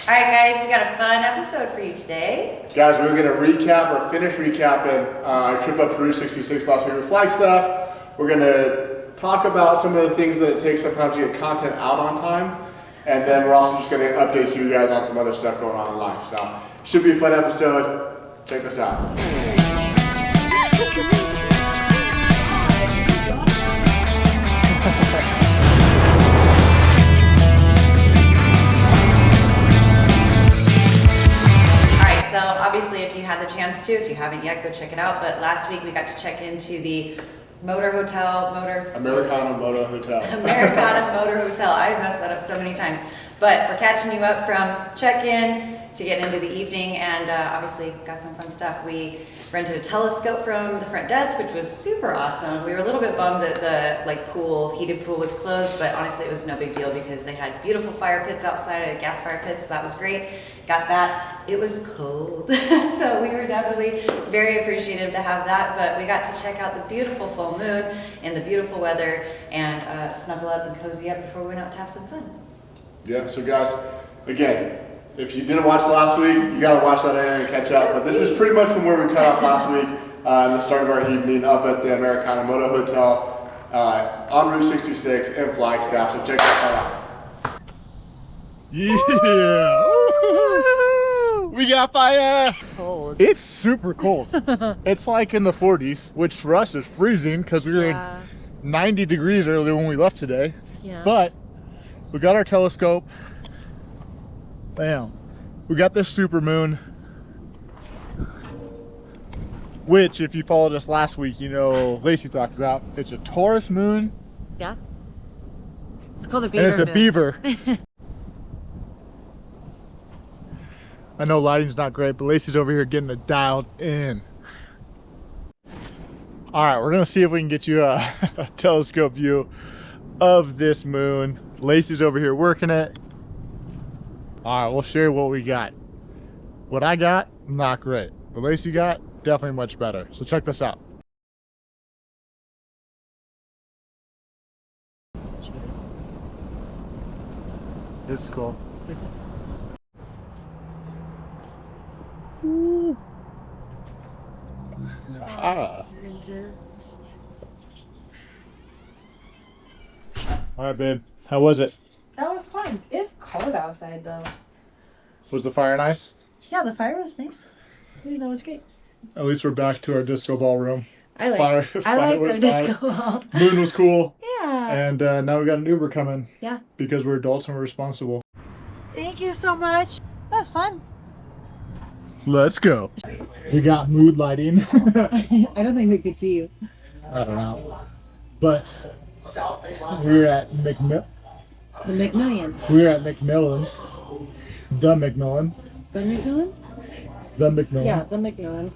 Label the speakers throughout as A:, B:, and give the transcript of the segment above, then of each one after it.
A: All right, guys, we got a fun episode for you today.
B: Guys, we're going to recap or finish recapping our trip up to Route 66 last week with Flagstaff. We're going to talk about some of the things that it takes sometimes to get content out on time. And then we're also just going to update you guys on some other stuff going on in life. So, should be a fun episode. Check this out.
A: So obviously if you had the chance to, if you haven't yet, go check it out. But last week we got to check into the
B: Americana Motor Hotel.
A: Americana Motor Hotel. I messed that up so many times. But we're catching you up from check-in to get into the evening, and obviously got some fun stuff. We rented a telescope from the front desk, which was super awesome. We were a little bit bummed that the heated pool was closed, but honestly it was no big deal because they had beautiful fire pits outside, gas fire pits, so that was great. Got that. It was cold, so we were definitely very appreciative to have that, but we got to check out the beautiful full moon in the beautiful weather and snuggle up and cozy up before we went out to have some fun.
B: Yeah, so guys, again, if you didn't watch last week, you got to watch that area and catch up. But this is pretty much from where we cut off last week in the start of our evening up at the Americana Motor Hotel on Route 66 in Flagstaff. So check that out.
C: Yeah! We got fire!
D: Cold.
C: It's super cold. It's like in the 40s, which for us is freezing because we were in 90 degrees earlier when we left today.
D: Yeah.
C: But we got our telescope. Bam. We got this super moon, which if you followed us last week, you know Lacey talked about. It's a Taurus moon.
D: Yeah. It's called a beaver.
C: And it's a
D: moon.
C: beaver. I know lighting's not great, but Lacey's over here getting it dialed in. All right, we're gonna see if we can get you a telescope view of this moon. Lacey's over here working it. All right, we'll share what we got. What I got, not great. What Lacey got, definitely much better. So check this out. This is cool. Ah. All right, babe. How was it?
E: That was fun. It's cold outside though.
C: Was the fire nice?
E: Yeah, the fire was nice. Yeah, that was great.
C: At least we're back to our disco ball room.
E: I like
C: Fire was
E: our
C: nice.
E: disco ball.
C: Moon was cool.
E: Yeah.
C: And now we got an Uber coming.
E: Yeah.
C: Because we're adults and we're responsible.
E: Thank you so much. That was fun.
C: Let's go. We got mood lighting.
E: I don't think we could see you.
C: I don't know. But we're at
E: The McMillion.
C: We're at McMillan's. The McMillan.
E: The McMillion?
C: The McMillan.
E: Yeah, the McMillion.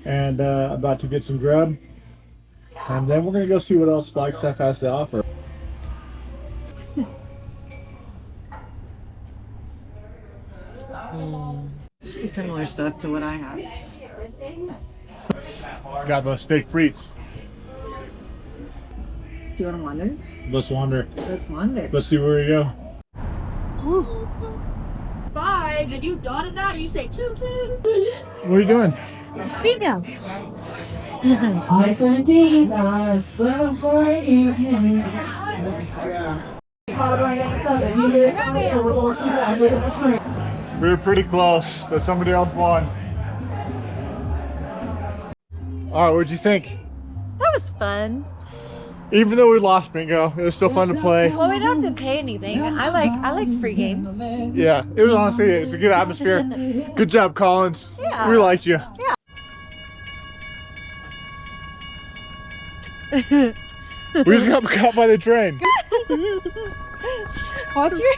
C: And about to get some grub. And then we're going to go see what else Flagstaff has to offer.
E: Similar stuff to what I have.
C: Got those steak frites.
E: Do you want to wander?
C: Let's wander.
E: Let's wander.
C: Let's see where we go.
E: Ooh.
D: 5, and you dotted that, you say 2, 2.
C: What are you doing?
E: Bingo.
D: I-17, I slept for you.
C: We were pretty close, but somebody else won. All right, what'd you think?
E: That was fun.
C: Even though we lost bingo, it was still fun to play.
E: Well, we don't have to pay anything. I like free games.
C: Yeah, it was honestly, it's a good atmosphere. Good job, Collins.
E: Yeah.
C: We liked you.
E: Yeah.
C: We just got caught by the train.
E: Watch your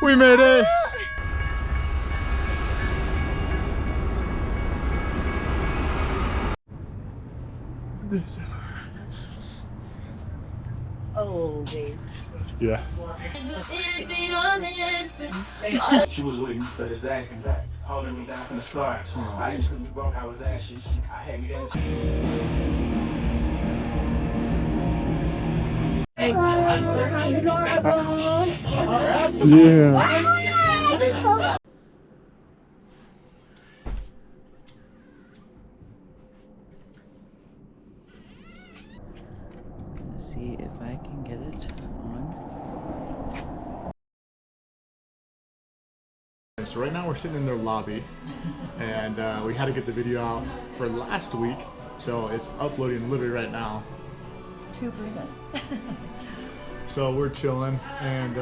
C: We made it.
E: Oh, babe.
C: Yeah.
F: She was waiting for his asking back, holding me down from the start. I didn't scream broke, I was ashes. I had me dancing.
C: Yeah.
G: see if I can get it on.
C: So right now we're sitting in their lobby, and we had to get the video out for last week, so it's uploading literally right now.
E: 2%.
C: So we're chilling and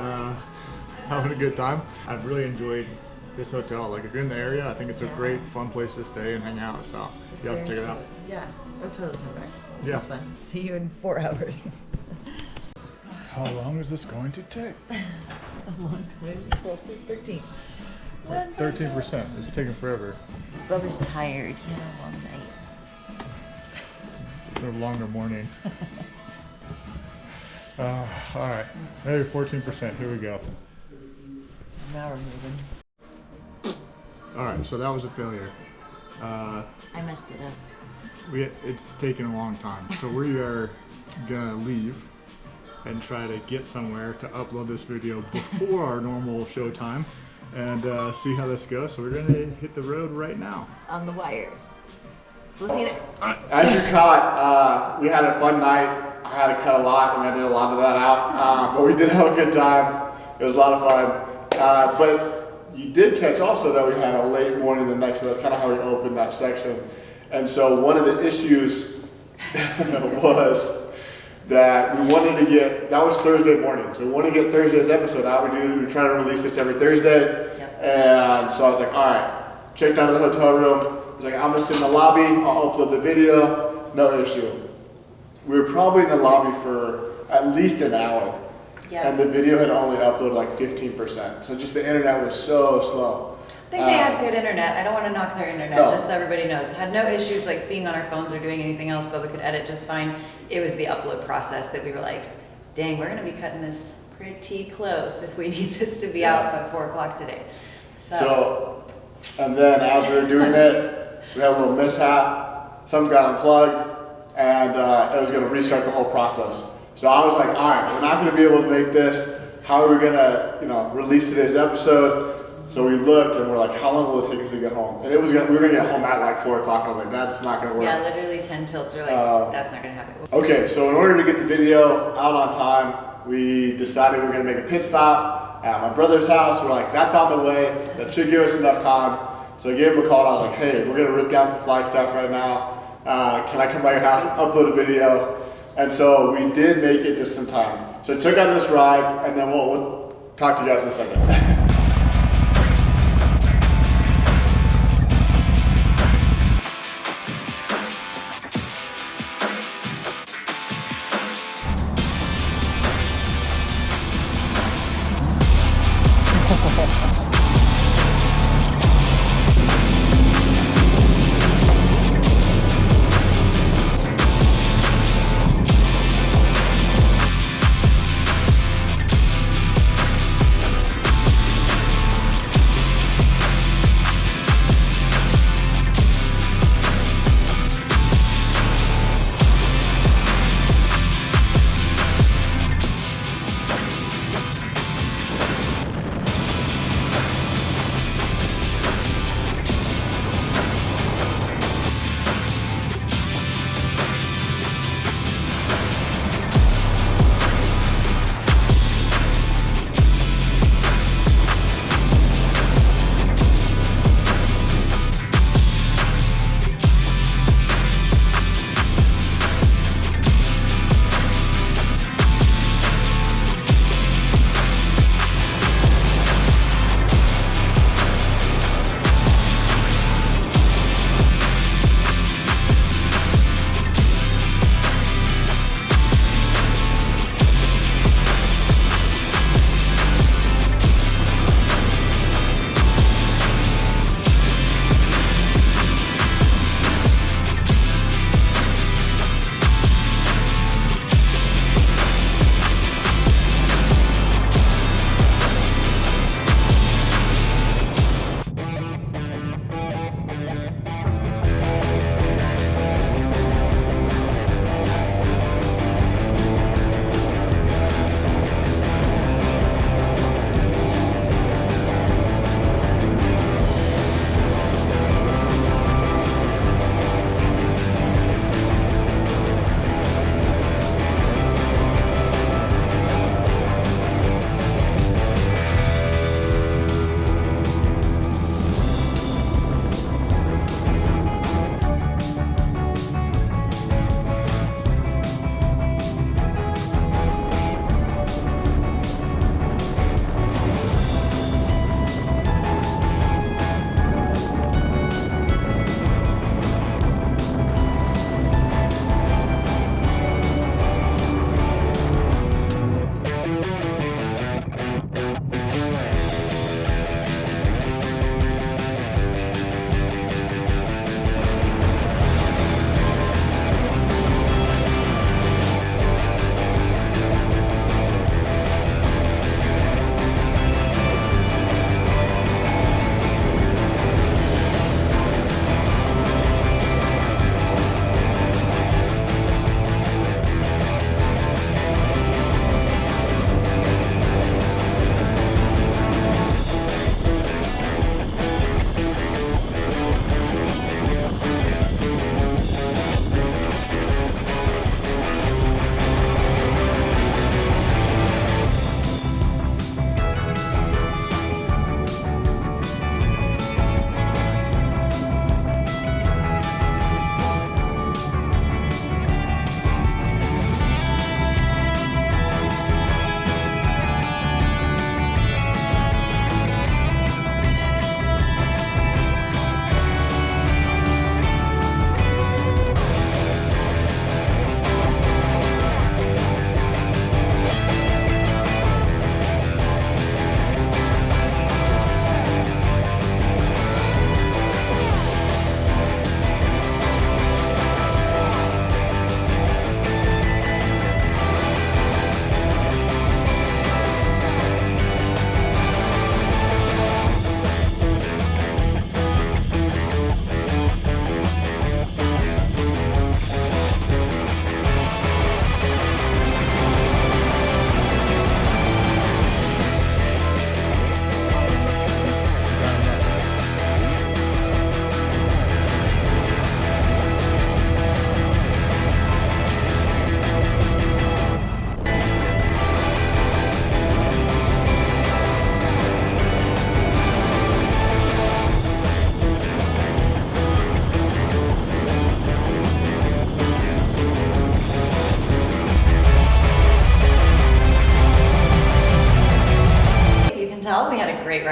C: having a good time. I've really enjoyed this hotel. Like if you're in the area, I think it's a great, fun place to stay and hang out. So you have to check it out.
E: Yeah, I'll totally come back. This
C: Yeah.
E: is fun. See you in 4 hours.
C: How long is this going to take?
E: A long time. 12 to 13.
C: 13%. It's taking forever.
E: Bubba's tired. He had a long night.
C: It's a longer morning. All right, maybe 14%. Here we go.
E: Now we're moving.
C: All right, so that was a failure.
E: I messed it up.
C: It's taken a long time, so we are gonna leave and try to get somewhere to upload this video before our normal show time and see how this goes. So we're gonna hit the road right now.
E: On the wire. We'll see you there.
B: As you caught, we had a fun night. I had to cut a lot, and I did a lot of that out. But we did have a good time. It was a lot of fun. But you did catch also that we had a late morning the next day. That's kind of how we opened that section. And so one of the issues was that we wanted to get, that was Thursday morning. So we wanted to get Thursday's episode out. We try to release this every Thursday.
E: Yep.
B: And so I was like, all right, checked out of the hotel room. I was like, I'm gonna sit in the lobby. I'll upload the video, no issue. We were probably in the lobby for at least an hour.
A: Yeah.
B: And the video had only uploaded like 15%. So just the internet was so slow.
A: I think they had good internet. I don't want to knock their internet,
B: No.
A: just so everybody knows. Had no issues like being on our phones or doing anything else. Bubba could edit just fine. It was the upload process that we were like, dang, we're going to be cutting this pretty close if we need this to be out by 4 o'clock today.
B: So, and then as we were doing it, we had a little mishap. Something got unplugged, and it was going to restart the whole process. So I was like, all right, we're not going to be able to make this. How are we going to, release today's episode? So we looked, and we're like, how long will it take us to get home? And we were going to get home at like 4 o'clock. I was like, that's not going to work.
A: Yeah, literally 10 till, so we're like, that's not going to happen.
B: Okay, so in order to get the video out on time, we decided we were going to make a pit stop at my brother's house. We're like, that's on the way. That should give us enough time. So I gave him a call, and I was like, hey, we're going to rip down for Flagstaff right now. Can I come by your house and upload a video? And so we did make it just in time. So check out this ride, and then we'll talk to you guys in a second.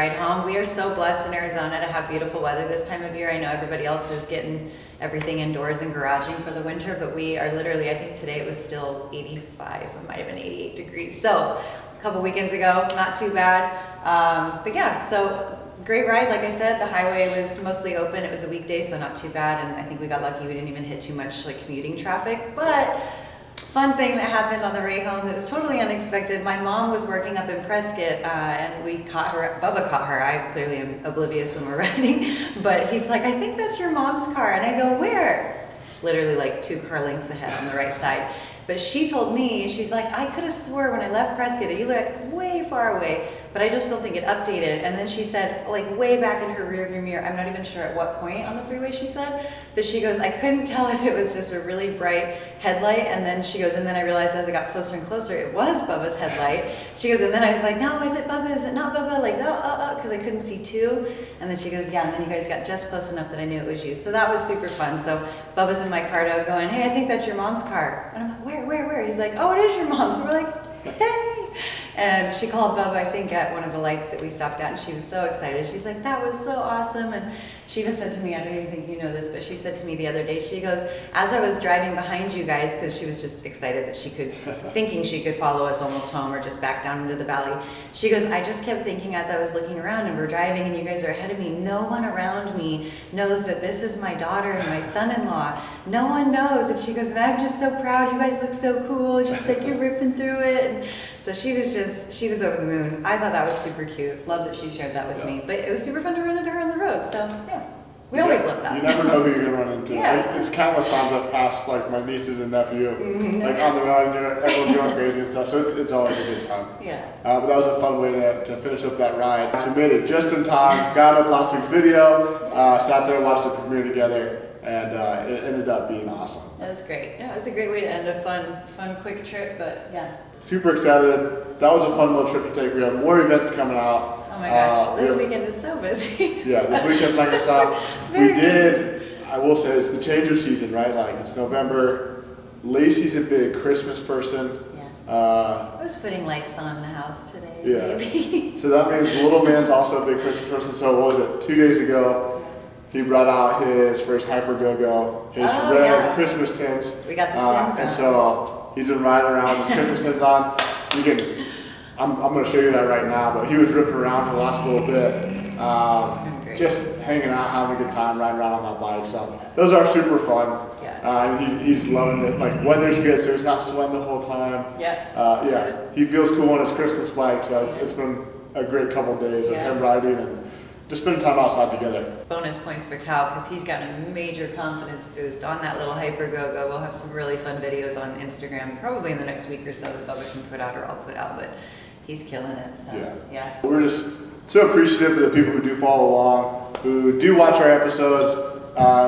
A: ride home. We are so blessed in Arizona to have beautiful weather this time of year. I know everybody else is getting everything indoors and garaging for the winter, but we are literally, I think today it was still 85, it might have been 88 degrees. So a couple weekends ago, not too bad. But yeah, so great ride. Like I said, the highway was mostly open. It was a weekday, so not too bad. And I think we got lucky. We didn't even hit too much like commuting traffic, but fun thing that happened on the way home that was totally unexpected. My mom was working up in Prescott, and we caught her. Bubba caught her. I clearly am oblivious when we're riding, but he's like, "I think that's your mom's car," and I go, "Where?" Literally like 2 car lengths ahead on the right side. But she told me, she's like, "I could have swore when I left Prescott that you looked way far away, but I just don't think it updated." And then she said, like way back in her rearview mirror, I'm not even sure at what point on the freeway she said, but she goes, "I couldn't tell if it was just a really bright headlight." And then she goes, and then I realized as I got closer and closer, it was Bubba's headlight. She goes, and then I was like, "No, is it Bubba? Is it not Bubba?" Like, because I couldn't see 2. And then she goes, "Yeah." And then you guys got just close enough that I knew it was you. So that was super fun. So Bubba's in my car now going, "Hey, I think that's your mom's car." And I'm like, where? He's like, "Oh, it is your mom's." So we're like, "Hey." And she called Bubba, I think, at one of the lights that we stopped at, and she was so excited. She's like, "That was so awesome." And she even said to me, I don't even think you know this, but she said to me the other day, she goes, as I was driving behind you guys, because she was just excited that she could, thinking she could follow us almost home or just back down into the valley. She goes, "I just kept thinking as I was looking around and we're driving and you guys are ahead of me, no one around me knows that this is my daughter and my son-in-law. No one knows." And she goes, "And I'm just so proud. You guys look so cool." And she's like, "You're ripping through it." And so she was over the moon. I thought that was super cute. Love that she shared that with me. But it was super fun to run into her on the road. So yeah, we always love that.
B: You never know who you're gonna run into.
A: Yeah.
B: It's countless times I've passed like my nieces and nephew, like on the road, and everyone's going crazy and stuff. So it's always a good time.
A: Yeah.
B: But that was a fun way to finish up that ride. So we made it just in time. Got up last week's video. Sat there and watched the premiere together. And it ended up being awesome.
A: That was great. Yeah, it was a great way to end a fun, quick trip, but yeah.
B: Super excited. That was a fun little trip to take. We have more events coming out.
A: Oh my gosh, this weekend is so busy.
B: Yeah, this weekend, like I saw, I will say, it's the change of season, right? Like, it's November. Lacey's a big Christmas person.
A: Yeah. I was putting lights on the house today,
B: Yeah.
A: maybe.
B: So that means little man's also a big Christmas person. So what was it, 2 days ago, he brought out his first Hyper GOGO, his red Christmas tins.
A: We got the tins
B: And
A: on.
B: so he's been riding around with his Christmas tins on. I'm going to show you that right now, but he was ripping around for the last little bit.
A: It's been great.
B: Just hanging out, having a good time, riding around on that bike. So those are super fun.
A: Yeah.
B: And he's loving it. Like, weather's good, so he's not sweating the whole time.
A: Yeah.
B: Yeah, he feels cool on his Christmas bike, so it's been a great couple of days of him riding and just spending time outside together.
A: Bonus points for Cal because he's got a major confidence boost on that little Hyper GOGO. We'll have some really fun videos on Instagram probably in the next week or so that Bubba can put out or I'll put out, but he's killing it. So, yeah.
B: We're just so appreciative of the people who do follow along, who do watch our episodes,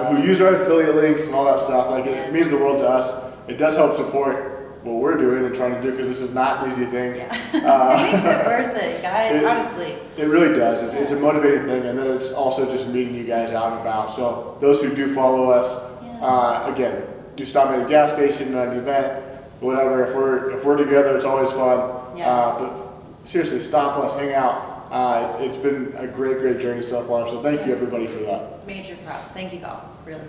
B: who use our affiliate links and all that stuff. Like, it means the world to us. It does help support what we're doing and trying to do, because this is not an easy thing.
A: Yeah. It makes it worth it, guys, honestly.
B: It really does. It's a motivating thing, and then it's also just meeting you guys out and about. So those who do follow us, again, do stop at a gas station, an event, whatever. If we're together, it's always fun. But seriously, stop us, hang out. It's been a great journey so far. So thank you everybody for that.
A: Major props. Thank you, Cal. Really.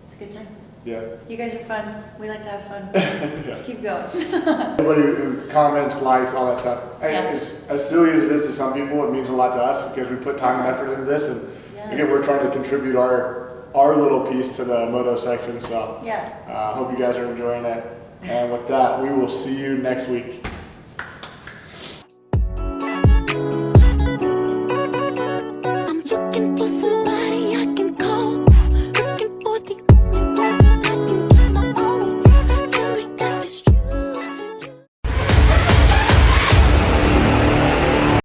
A: It's a good time.
B: Yeah.
A: You guys are fun. We like to have fun. Let's keep going.
B: Everybody who comments, likes, all that stuff. As silly as it is to some people, it means a lot to us because we put time and effort into this. And again, we're trying to contribute our little piece to the moto section. So hope you guys are enjoying it. And with that, we will see you next week.